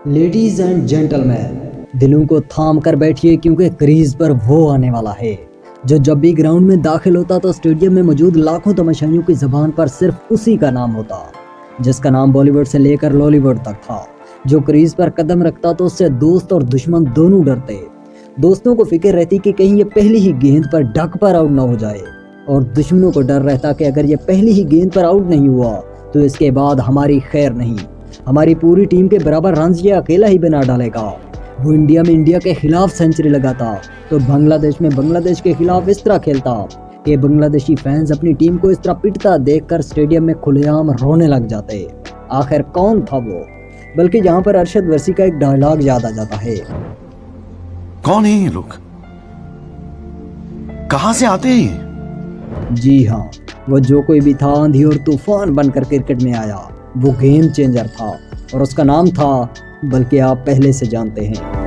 Ladies and gentleman, दिलों को थाम कर बैठिए क्योंकि क्रीज पर वो आने वाला है जो जब भी ग्राउंड में दाखिल होता तो स्टेडियम में मौजूद लाखों तमाशाइयों की जबान पर सिर्फ उसी का नाम होता, जिसका नाम बॉलीवुड से लेकर लॉलीवुड तक था। जो क्रीज पर कदम रखता तो उससे दोस्त और दुश्मन दोनों डरते। दोस्तों को फिक्र रहती कि कहीं ये पहली ही गेंद पर ढक पर आउट न हो जाए, और दुश्मनों को डर रहता कि अगर ये पहली ही गेंद पर आउट नहीं हुआ तो इसके बाद हमारी खैर नहीं, हमारी पूरी टीम के बराबर रन ये अकेला ही बना डालेगा। वो इंडिया में इंडिया के खिलाफ सेंचुरी लगाता तो बांग्लादेश में बांग्लादेश के खिलाफ इस तरह खेलता कि बांग्लादेशी फैंस अपनी टीम को इस तरह पिटता देखकर स्टेडियम में खुलेआम रोने लग जाते। आखिर कौन था वो? बल्कि यहाँ पर अरशद वर्सी का एक डायलॉग याद आ जाता है। कौन है ये लोग? कहां से आते हैं? जी हाँ, वो जो कोई भी था आंधी और तूफान बनकर क्रिकेट में आया। वो गेम चेंजर था और उसका नाम था, बल्कि आप पहले से जानते हैं।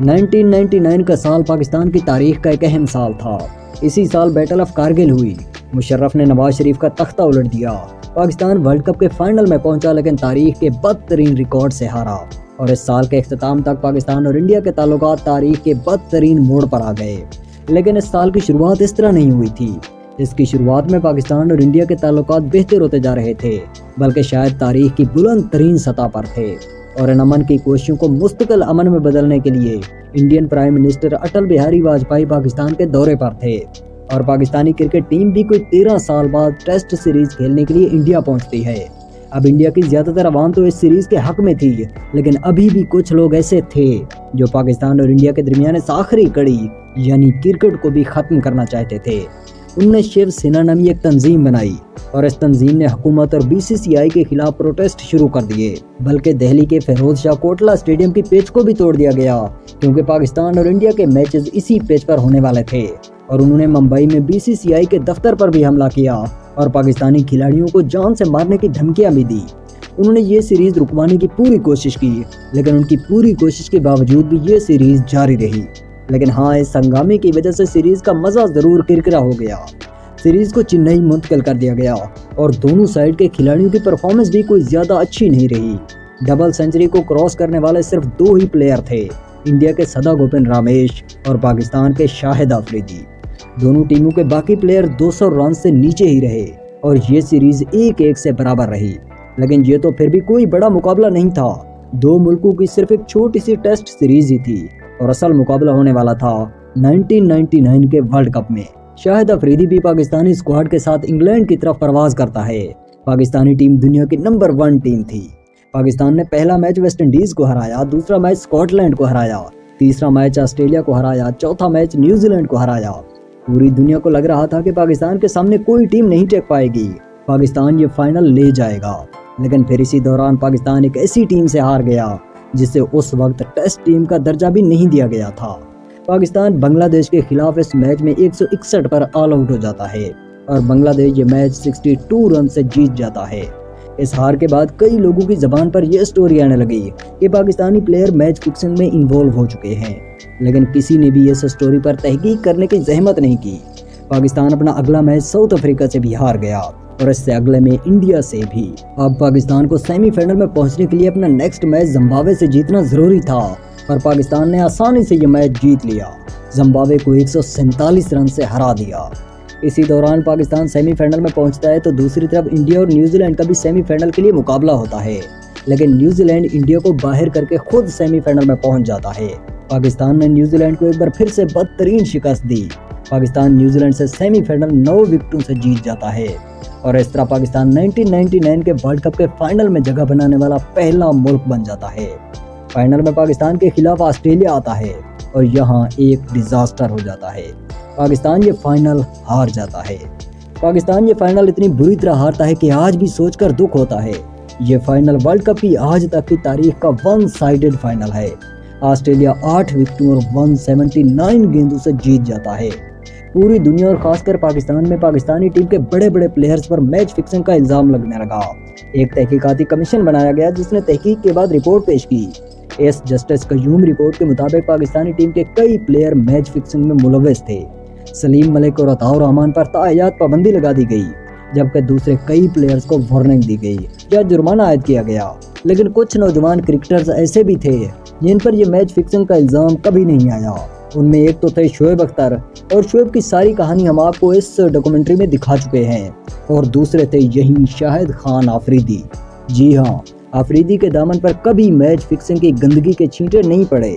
1999 का साल पाकिस्तान की तारीख का एक अहम साल था। इसी साल बैटल ऑफ कारगिल हुई। मुशर्रफ ने नवाज शरीफ का तख्ता उलट दिया। पाकिस्तान वर्ल्ड कप के फाइनल में पहुंचा, लेकिन तारीख के बदतरीन रिकॉर्ड से हारा। और इस साल के इख्तिताम तक पाकिस्तान और इंडिया के ताल्लुकात तारीख के बदतरीन मोड़ पर आ गए। लेकिन इस साल की शुरुआत इस तरह नहीं हुई थी। इसकी शुरुआत में पाकिस्तान और इंडिया के ताल्लुकात बेहतर होते जा रहे थे, बल्कि शायद तारीख की बुलंद तरीन सतह पर थे। और इन अमन की कोशिशों को मुस्तकिल अमन में बदलने के लिए Indian prime minister Atal Bihari Vajpayee Pakistan के दौरे पर थे। और पाकिस्तानी क्रिकेट टीम भी कोई 13 साल बाद टेस्ट सीरीज खेलने के लिए इंडिया पहुंचती है। अब इंडिया की ज्यादातर अवाम तो इस सीरीज के हक में थी, लेकिन अभी भी कुछ लोग ऐसे थे जो पाकिस्तान और इंडिया के दरमियान इस आखिरी कड़ी यानी क्रिकेट को भी खत्म करना चाहते थे। उनने शिव सेना नामी एक तंजीम बनाई और इस तंजीम ने हुकूमत और बीसीसीआई के खिलाफ प्रोटेस्ट शुरू कर दिए। बल्कि दिल्ली के फिरोज शाह कोटला स्टेडियम की पिच को भी तोड़ दिया गया, क्योंकि पाकिस्तान और इंडिया के मैचेस इसी पिच पर होने वाले थे। और उन्होंने मुंबई में बीसीसीआई के दफ्तर पर भी हमला किया और पाकिस्तानी खिलाड़ियों को जान से मारने की धमकियां भी दी। उन्होंने ये सीरीज रुकवाने की पूरी कोशिश की, लेकिन उनकी पूरी कोशिश के बावजूद भी ये सीरीज जारी रही। लेकिन हाँ, इस हंगामे की वजह से सीरीज का मजा जरूर किरकिरा हो गया। सीरीज को चेन्नई मुंतकिल कर दिया गया और दोनों साइड के खिलाड़ियों की परफॉर्मेंस भी कोई ज्यादा अच्छी नहीं रही। डबल सेंचुरी को क्रॉस करने वाले सिर्फ 2 ही प्लेयर थे, इंडिया के सदा गोपिन रामेश और पाकिस्तान के शाहिद अफरीदी। दोनों टीमों के बाकी प्लेयर 200 रन से नीचे ही रहे और ये सीरीज 1-1 से बराबर रही। लेकिन ये तो फिर भी कोई बड़ा मुकाबला नहीं था। 2 मुल्कों की सिर्फ एक छोटी सी टेस्ट सीरीज ही थी और असल मुकाबला होने वाला था 1999 के वर्ल्ड कप में। शाहिद अफरीदी भी पाकिस्तानी स्क्वाड के साथ इंग्लैंड की तरफ परवाज करता है। पाकिस्तानी टीम दुनिया की नंबर 1 टीम थी। पाकिस्तान ने पहला मैच वेस्ट इंडीज को हराया, दूसरा मैच स्कॉटलैंड को हराया, तीसरा मैच ऑस्ट्रेलिया को हराया, चौथा मैच न्यूजीलैंड को हराया। पूरी दुनिया को लग रहा था कि पाकिस्तान के सामने कोई टीम नहीं टेक पाएगी, पाकिस्तान ये फाइनल ले जाएगा। लेकिन फिर इसी दौरान पाकिस्तान एक ऐसी टीम से हार गया जिसे उस वक्त टेस्ट टीम का दर्जा भी नहीं दिया गया था। पाकिस्तान बांग्लादेश के खिलाफ इस मैच में 161 पर ऑल आउट हो जाता है और बांग्लादेश ये मैच 62 रन से जीत जाता है। इस हार के बाद कई लोगों की जबान पर यह स्टोरी आने लगी कि पाकिस्तानी प्लेयर मैच फिक्सिंग में इन्वॉल्व हो चुके हैं, लेकिन किसी ने भी इस स्टोरी पर तहकीक करने की जहमत नहीं की। पाकिस्तान अपना अगला मैच साउथ अफ्रीका से भी हार गया और इससे अगले में इंडिया से भी। अब पाकिस्तान को सेमीफाइनल में पहुंचने के लिए अपना नेक्स्ट मैच जिम्बाब्वे से जीतना जरूरी था और पाकिस्तान ने आसानी से ये मैच जीत लिया। जिम्बाब्वे को 147 रन से हरा दिया। इसी दौरान पाकिस्तान सेमीफाइनल में पहुंचता है तो दूसरी तरफ इंडिया और न्यूजीलैंड का भी सेमीफाइनल के लिए मुकाबला होता है, लेकिन न्यूजीलैंड इंडिया को बाहर करके खुद सेमीफाइनल में पहुंच जाता है। पाकिस्तान ने न्यूजीलैंड को एक बार फिर से बदतरीन शिकस्त दी। पाकिस्तान न्यूजीलैंड से सेमीफाइनल 9 विकेटों से जीत जाता है और इस तरह पाकिस्तान 1999 के वर्ल्ड कप के फाइनल में जगह बनाने वाला पहला मुल्क बन जाता है। फाइनल में पाकिस्तान के खिलाफ ऑस्ट्रेलिया आता है और यहाँ एक डिजास्टर हो जाता है। पाकिस्तान ये फाइनल हार जाता है। पाकिस्तान ये फाइनल इतनी बुरी तरह हारता है कि आज भी सोचकर दुख होता है। ये फाइनल वर्ल्ड कप की आज तक की तारीख का 1 साइडेड फाइनल है। ऑस्ट्रेलिया 8 विकेटों और 179 गेंदों से जीत जाता है। पूरी दुनिया और खासकर पाकिस्तान में पाकिस्तानी टीम के बड़े बड़े प्लेयर्स पर मैच फिक्सिंग का इल्जाम लगने लगा। एक तहकीकाती कमीशन बनाया गया जिसने तहकीक के बाद रिपोर्ट पेश की। एस जस्टिस कयूम रिपोर्ट के मुताबिक पाकिस्तानी टीम के कई प्लेयर मैच फिक्सिंग में मुलव्वस थे। सलीम मलिक और अताउर रहमान पर तायात पाबंदी लगा दी गई। जबकि दूसरे कई प्लेयर्स को वार्निंग दी गई या जुर्माना आयद किया गया। लेकिन कुछ नौजवान क्रिकेटर्स ऐसे भी थे जिन पर यह मैच फिक्सिंग का इल्जाम कभी नहीं आया। उनमें एक तो थे शोएब अख्तर, और शोएब की सारी कहानी हम आपको इस डॉक्यूमेंट्री में दिखा चुके हैं। और दूसरे थे यही शाहिद खान आफरीदी। जी हाँ, आफरीदी के दामन पर कभी मैच फिक्सिंग की गंदगी के छींटे नहीं पड़े।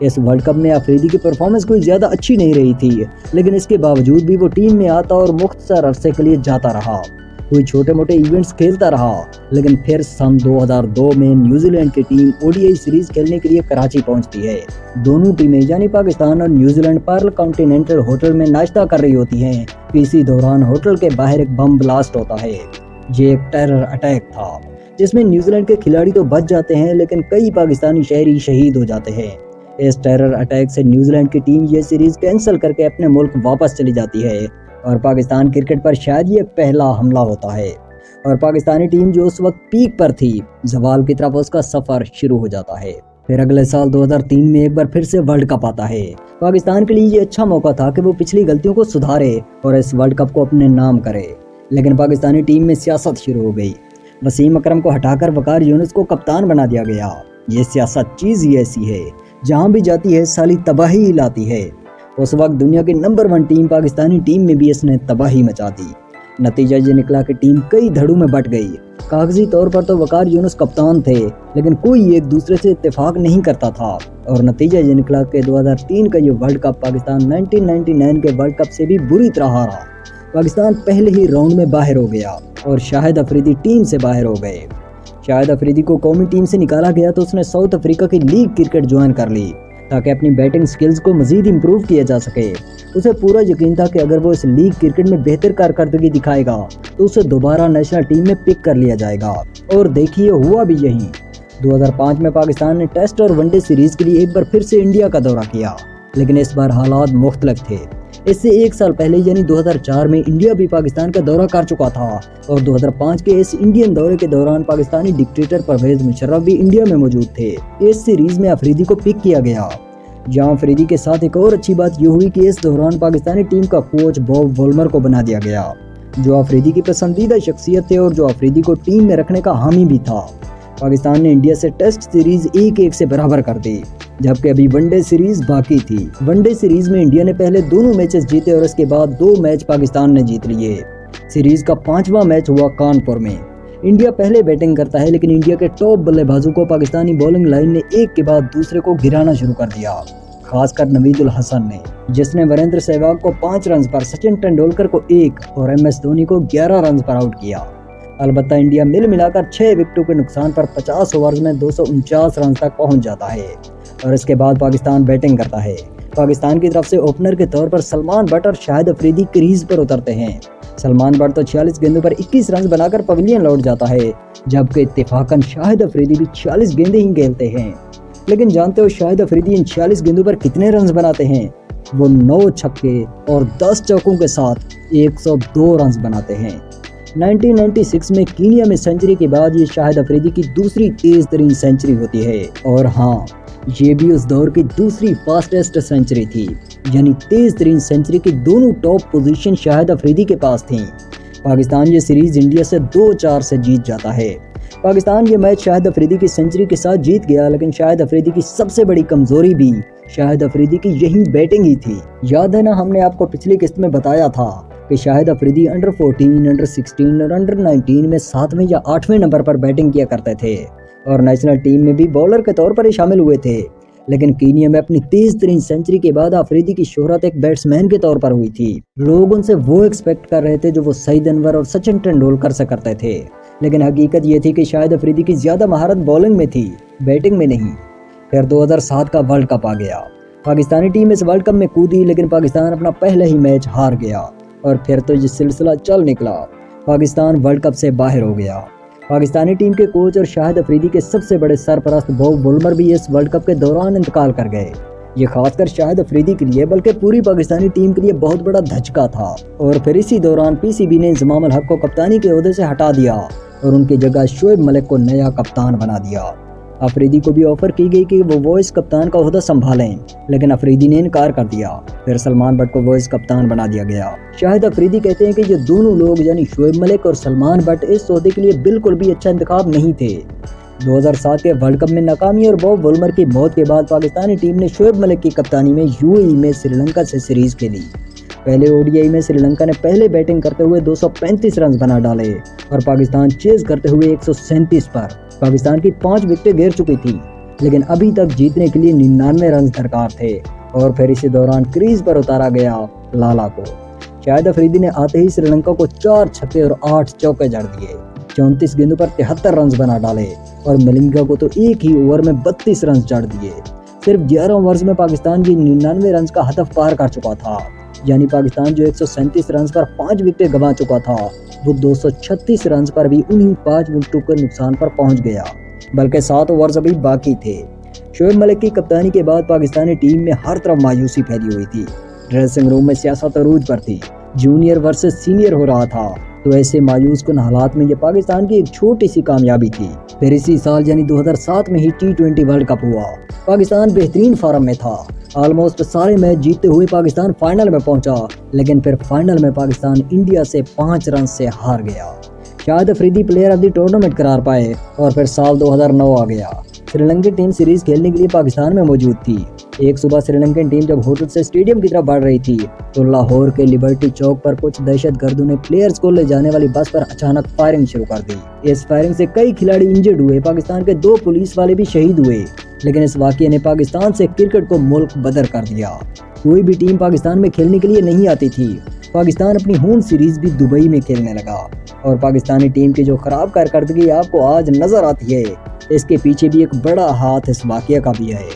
इस वर्ल्ड कप में आफरीदी की परफॉर्मेंस कोई ज्यादा अच्छी नहीं रही थी, लेकिन इसके बावजूद भी वो टीम में आता और मुख्तसर अरसे के लिए जाता रहा। कोई छोटे मोटे इवेंट्स खेलता रहा, लेकिन फिर सन 2002 में न्यूजीलैंड की टीम ओडीआई सीरीज खेलने के लिए कराची पहुंचती है। दोनों टीमें यानी पाकिस्तान और न्यूजीलैंड पर्ल कॉन्टिनेंटल होटल में नाश्ता कर रही होती हैं कि इसी दौरान होटल के बाहर एक बम ब्लास्ट होता है। ये एक टेरर अटैक था जिसमें न्यूजीलैंड के खिलाड़ी तो बच जाते हैं, लेकिन कई पाकिस्तानी शहरी शहीद हो जाते हैं। इस टेरर अटैक से न्यूजीलैंड की टीम ये सीरीज कैंसिल करके अपने मुल्क वापस चली जाती है और पाकिस्तान क्रिकेट पर शायद ये पहला हमला होता है। और पाकिस्तानी टीम जो उस वक्त पीक पर थी, जवाल की तरफ उसका सफर शुरू हो जाता है। फिर अगले साल 2003 में एक बार फिर से वर्ल्ड कप आता है। पाकिस्तान के लिए ये अच्छा मौका था कि वो पिछली गलतियों को सुधारे और इस वर्ल्ड कप को अपने नाम करे। लेकिन पाकिस्तानी टीम में सियासत शुरू हो गई। वसीम अकरम को हटाकर वकार यूनुस को कप्तान बना दिया गया। ये सियासत चीज ही ऐसी है, जहां भी जाती है साली तबाही ही लाती है। उस वक्त दुनिया की नंबर 1 टीम पाकिस्तानी टीम में भी इसने तबाही मचा दी। नतीजा ये निकला कि टीम कई धड़ों में बट गई। कागजी तौर पर तो वकार यूनुस कप्तान थे, लेकिन कोई एक दूसरे से इत्तेफाक नहीं करता था। और नतीजा ये निकला कि 2003 का ये वर्ल्ड कप पाकिस्तान 1999 के वर्ल्ड कप से भी बुरी तरह हारा। पाकिस्तान पहले ही राउंड में बाहर हो गया और शाहिद अफरीदी टीम से बाहर हो गए। शाहिद अफरीदी को कौमी टीम से निकाला गया तो उसने साउथ अफ्रीका की लीग क्रिकेट ज्वाइन कर ली ताकि अपनी बैटिंग स्किल्स को मजीद इम्प्रूव किया जा सके। उसे पूरा यकीन था कि अगर वो इस लीग क्रिकेट में बेहतर कारकर्दगी दिखाएगा तो उसे दोबारा नेशनल टीम में पिक कर लिया जाएगा। और देखिए हुआ भी यही। 2005 में पाकिस्तान ने टेस्ट और वनडे सीरीज के लिए एक बार फिर से इंडिया का दौरा किया, लेकिन इस बार हालात मुख्तलिफ थे। इससे एक साल पहले यानी 2004 में इंडिया भी पाकिस्तान का दौरा कर चुका था और 2005 के इस इंडियन दौरे के दौरान पाकिस्तानी डिक्टेटर परवेज मुशर्रफ भी इंडिया में मौजूद थे। इस सीरीज में अफरीदी को पिक किया गया। जहां अफरीदी के साथ एक और अच्छी बात यह हुई कि इस दौरान पाकिस्तानी टीम का कोच बॉब वोल्मर को बना दिया गया, जो अफरीदी की पसंदीदा शख्सियत थे और जो अफरीदी को टीम में रखने का हामी भी था। पाकिस्तान ने इंडिया से टेस्ट सीरीज 1-1 से बराबर कर दी, जबकि अभी वनडे सीरीज बाकी थी। वनडे सीरीज में इंडिया ने पहले दोनों मैचेस जीते और उसके बाद 2 मैच पाकिस्तान ने जीत लिए। सीरीज का 5वां मैच हुआ कानपुर में। इंडिया पहले बैटिंग करता है, लेकिन इंडिया के टॉप बल्लेबाजों को पाकिस्तानी बॉलिंग लाइन ने एक के बाद दूसरे को गिराना शुरू कर दिया, खासकर नवीदुल हसन ने, जिसने वीरेंद्र सहवाग को 5 रन पर, सचिन तेंदुलकर को 1 और MS धोनी को 11 रन पर आउट किया। अलबत्ता इंडिया मिल मिलाकर 6 विकेटों के नुकसान पर 50 ओवर्स में 249 रन तक पहुंच जाता है और इसके बाद पाकिस्तान बैटिंग करता है। पाकिस्तान की तरफ से ओपनर के तौर पर सलमान बट और शाहिद अफरीदी क्रीज पर उतरते हैं। सलमान बट तो 46 गेंदों पर 21 रन बनाकर पवेलियन लौट जाता है, जबकि इत्तेफाकन शाहिद अफरीदी भी 46 गेंदें ही खेलते हैं। लेकिन जानते हो शाहिद अफरीदी इन 46 गेंदों पर कितने रन बनाते हैं? वो 9 छक्के और 10 चौकों के साथ 102 रन बनाते हैं। 1996 में कीनिया में सेंचुरी के बाद ये शाहिद अफरीदी की दूसरी तेज तरीन सेंचुरी होती है। और हाँ, ये भी उस दौर की दूसरी फास्टेस्ट सेंचुरी थी, यानी तेज तरीन सेंचुरी की दोनों टॉप पोजीशन शाहिद अफरीदी के पास थी। पाकिस्तान ये सीरीज इंडिया से 2-4 से जीत जाता है। पाकिस्तान ये मैच शाहिद अफरीदी की सेंचुरी के साथ जीत गया, लेकिन शाहिद अफरीदी की सबसे बड़ी कमजोरी भी शाहिद अफरीदी की यही बैटिंग ही थी। याद है ना, हमने आपको पिछली किस्त में बताया था कि शाहिद अफरीदी अंडर 14, अंडर 16 और अंडर 19 में 7वें या 8वें नंबर पर बैटिंग किया करते थे और नेशनल टीम में भी बॉलर के तौर पर ही शामिल हुए थे। लेकिन कीनिया में अपनी तेज तरीन सेंचुरी के बाद अफरीदी की शोहरत एक बैट्समैन के तौर पर हुई थी। लोग उनसे वो एक्सपेक्ट कर रहे थे जो वो सईद अनवर और सचिन तेंदुलकर से करते थे, लेकिन हकीकत ये थी कि शाहिद अफरीदी की ज्यादा महारत बॉलिंग में थी, बैटिंग में नहीं। फिर 2007 का वर्ल्ड कप आ गया। पाकिस्तानी टीम इस वर्ल्ड कप में कूदी, लेकिन पाकिस्तान अपना पहला ही मैच हार गया और फिर तो ये सिलसिला चल निकला। पाकिस्तान वर्ल्ड कप से बाहर हो गया। पाकिस्तानी टीम के कोच और शाहिद अफरीदी के सबसे बड़े सरपरस्त बॉब वोल्मर भी इस वर्ल्ड कप के दौरान इंतकाल कर गए। ये खासकर शाहिद अफरीदी के लिए बल्कि पूरी पाकिस्तानी टीम के लिए बहुत बड़ा धचका था। और फिर इसी दौरान PCB ने इंजमाम अल हक को कप्तानी के ओहदे से हटा दिया और उनकी जगह शोएब मलिक को नया कप्तान बना दिया। अफरीदी को भी ऑफर की गई कि वो वाइस कप्तान का ओहदा संभालें, लेकिन अफरीदी ने इनकार कर दिया। फिर सलमान बट को वाइस कप्तान बना दिया गया। शाहिद अफरीदी कहते हैं कि ये दोनों लोग यानी शोएब मलिक और सलमान बट इस ओहदे के लिए बिल्कुल भी अच्छा इंतखाब नहीं थे। 2007 के वर्ल्ड कप में नाकामी और बॉब वुलमर की मौत के बाद पाकिस्तानी टीम ने शोएब मलिक की कप्तानी में यूएई में श्रीलंका से सीरीज खेली। पहले ओडीआई में श्रीलंका ने पहले बैटिंग करते हुए 235 रन बना डाले और पाकिस्तान चेज करते हुए 137 पर पाकिस्तान की 5 विकेटें गिर चुकी थी, लेकिन अभी तक जीतने के लिए 99 रन दरकार थे। और फिर इसी दौरान क्रीज पर उतारा गया लाला को। शाहिद अफरीदी ने आते ही श्रीलंका को 4 छक्के और 8 चौके जड़ दिए। 34 गेंदों पर 73 रन बना डाले और मलिंगा को तो एक ही ओवर में 32 रन जड़ दिए। सिर्फ 11 ओवर्स में पाकिस्तान की 99 रन का हदफ पार कर चुका था, यानी पाकिस्तान जो 137 रन पर 5 विकेटें गंवा चुका था, वो 236 रन पर भी उन्हीं 5 विकेटों के नुकसान पर पहुंच गया, बल्कि 7 ओवर्स अभी बाकी थे। शोएब मलिक की कप्तानी के बाद पाकिस्तानी टीम में हर तरफ मायूसी फैली हुई थी। ड्रेसिंग रूम में सियासत अरूज पर थी, जूनियर वर्सेस सीनियर हो रहा था, तो ऐसे मायूस कुन हालात में ये पाकिस्तान की एक छोटी सी कामयाबी थी। फिर इसी साल यानी 2007 में ही T20 वर्ल्ड कप हुआ। पाकिस्तान बेहतरीन फॉर्म में था, ऑलमोस्ट सारे मैच जीतते हुए पाकिस्तान फाइनल में पहुंचा, लेकिन फिर फाइनल में पाकिस्तान इंडिया से 5 रन से हार गया। Shahid Afridi player of the tournament करार पाए और फिर साल 2009 आ गया। श्रीलंकन टीम सीरीज खेलने के लिए पाकिस्तान में मौजूद थी। एक सुबह श्रीलंकन टीम जब होटल से स्टेडियम की तरफ बढ़ रही थी तो लाहौर के लिबर्टी चौक पर कुछ दहशतगर्दों ने प्लेयर्स को ले जाने वाली बस पर अचानक फायरिंग शुरू कर दी। इस फायरिंग से कई खिलाड़ी इंजर्ड हुए, पाकिस्तान के 2 पुलिस वाले भी शहीद हुए, लेकिन इस वाकये ने पाकिस्तान से क्रिकेट को मुल्क बदर कर दिया। कोई भी टीम पाकिस्तान में खेलने के लिए नहीं आती थी। पाकिस्तान अपनी होम सीरीज भी दुबई में खेलने लगा और पाकिस्तानी टीम की जो खराब कारकर्दगी आपको आज नजर आती है, इसके पीछे भी एक बड़ा हाथ इस वाकये का भी है।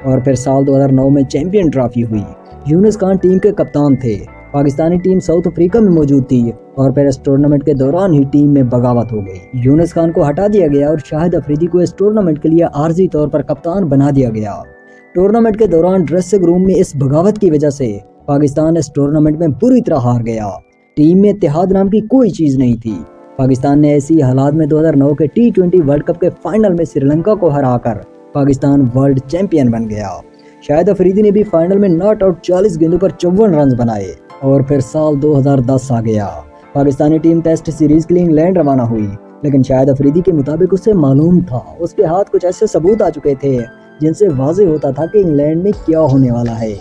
और फिर साल 2009 में चैंपियन ट्रॉफी हुई। यूनुस खान टीम के कप्तान थे। पाकिस्तानी टीम साउथ अफ्रीका में मौजूद थी और फिर इस टूर्नामेंट के दौरान ही टीम में बगावत हो गई। यूनुस खान को हटा दिया गया और शाहिद अफरीदी को इस टूर्नामेंट के लिए आर्जी तौर पर कप्तान बना दिया गया। टूर्नामेंट के दौरान ड्रेसिंग रूम में इस बगावत की वजह से पाकिस्तान इस टूर्नामेंट में बुरी तरह हार गया। टीम में इत्तेहाद नाम की कोई चीज नहीं थी। पाकिस्तान ने ऐसी हालात में 2009 के T20 वर्ल्ड कप के फाइनल में श्रीलंका को हराकर पाकिस्तान वर्ल्ड चैंपियन बन गया। शाहिद अफरीदी ने भी फाइनल में नॉट आउट 40 गेंदों पर 54 रन बनाए। और फिर साल 2010 आ गया। पाकिस्तानी टीम टेस्ट सीरीज के लिए इंग्लैंड रवाना हुई, लेकिन शाहिद अफरीदी के मुताबिक उसे मालूम था, उसके हाथ कुछ ऐसे सबूत आ चुके थे जिनसे वाज़ेह होता था कि इंग्लैंड में क्या होने वाला है।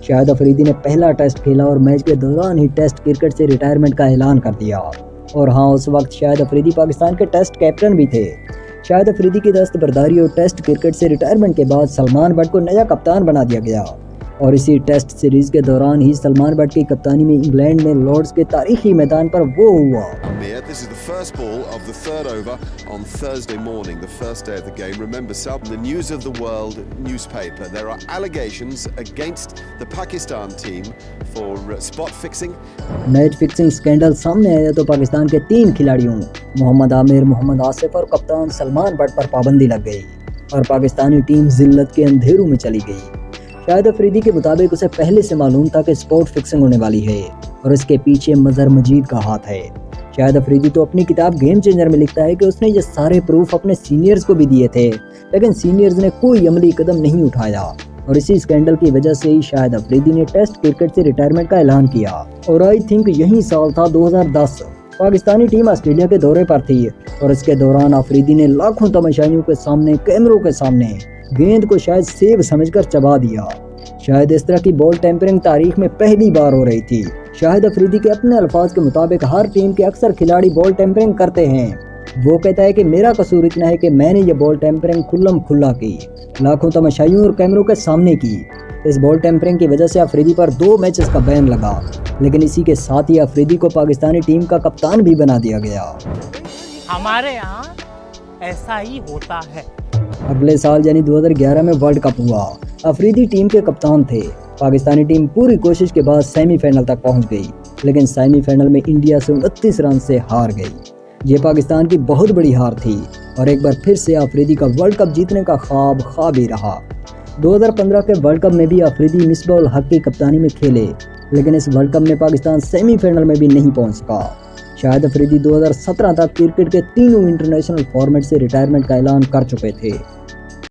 शाहिद अफरीदी ने पहला टेस्ट खेला और मैच के दौरान ही टेस्ट क्रिकेट से रिटायरमेंट का ऐलान कर दिया। और हाँ, उस वक्त शाहिद अफरीदी पाकिस्तान के टेस्ट कैप्टन भी थे। शाहिद अफरीदी की दस्तबरदारी और टेस्ट क्रिकेट से रिटायरमेंट के बाद सलमान बट को नया कप्तान बना दिया गया और इसी टेस्ट सीरीज के दौरान ही सलमान बट की कप्तानी में इंग्लैंड में लॉर्ड्स के तारीखी मैदान पर वो हुआ। This is the first ball of the third over on Thursday morning, the first day of the game. Remember, Sal, the News of the World newspaper. There are allegations against the Pakistan team for spot fixing. Match fixing scandal सामने आया तो पाकिस्तान के 3 खिलाड़ियों मोहम्मद आमिर, मोहम्मद आसिफ और कप्तान Salman but पर पाबंदी लग गई और पाकिस्तानी टीम जिल्लत के अंधेरों में चली गई। शाहिद अफरीदी के मुताबिक उसे पहले से मालूम था कि स्पॉट फिक्सिंग होने वाली है और इसके पीछे मजहर मजीद का हाथ है। शाहिद अफरीदी तो अपनी किताब गेम चेंजर में लिखता है कि उसने ये सारे प्रूफ अपने सीनियर्स को भी दिए थे, लेकिन सीनियर्स ने कोई अमली कदम नहीं उठाया और इसी स्कैंडल की वजह से ही शाहिद अफरीदी ने टेस्ट क्रिकेट से रिटायरमेंट का ऐलान किया। और आई थिंक यही साल था 2010। पाकिस्तानी टीम ऑस्ट्रेलिया के दौरे पर थी और इसके दौरान अफरीदी ने लाखों तमाशाइयों के सामने, कैमरों के सामने गेंद को शायद सेब समझकर चबा दिया। शायद इस तरह की बॉल टेम्परिंग तारीख में पहली बार हो रही थी। शाहिद अफरीदी के अपने अल्फाज के मुताबिक हर टीम के अक्सर खिलाड़ी बॉल टेम्परिंग करते हैं। वो कहता है कि मेरा कसूर इतना है कि मैंने ये बॉल टेम्परिंग खुल्लम खुल्ला की, लाखों तमाशाइयों और कैमरों के सामने की। इस बॉल टेम्परिंग की वजह से अफरीदी पर 2 मैचेस का बैन लगा, लेकिन इसी के साथ ही अफरीदी को पाकिस्तानी टीम का कप्तान भी बना दिया गया। हमारे यहाँ ऐसा ही होता है। अगले साल यानी 2011 में वर्ल्ड कप हुआ। अफरीदी टीम के कप्तान थे। पाकिस्तानी टीम पूरी कोशिश के बाद सेमीफाइनल तक पहुंच गई, लेकिन सेमीफाइनल में इंडिया से 29 रन से हार गई। ये पाकिस्तान की बहुत बड़ी हार थी और एक बार फिर से अफरीदी का वर्ल्ड कप जीतने का ख्वाब ही रहा। 2015 के वर्ल्ड कप में भी अफरीदी मिसबाह उल हक की कप्तानी में खेले, लेकिन इस वर्ल्ड कप में पाकिस्तान सेमीफाइनल में भी नहीं पहुंच सका। शाहिद अफरीदी 2017 तक क्रिकेट के तीनों इंटरनेशनल फॉर्मेट से रिटायरमेंट का ऐलान कर चुके थे।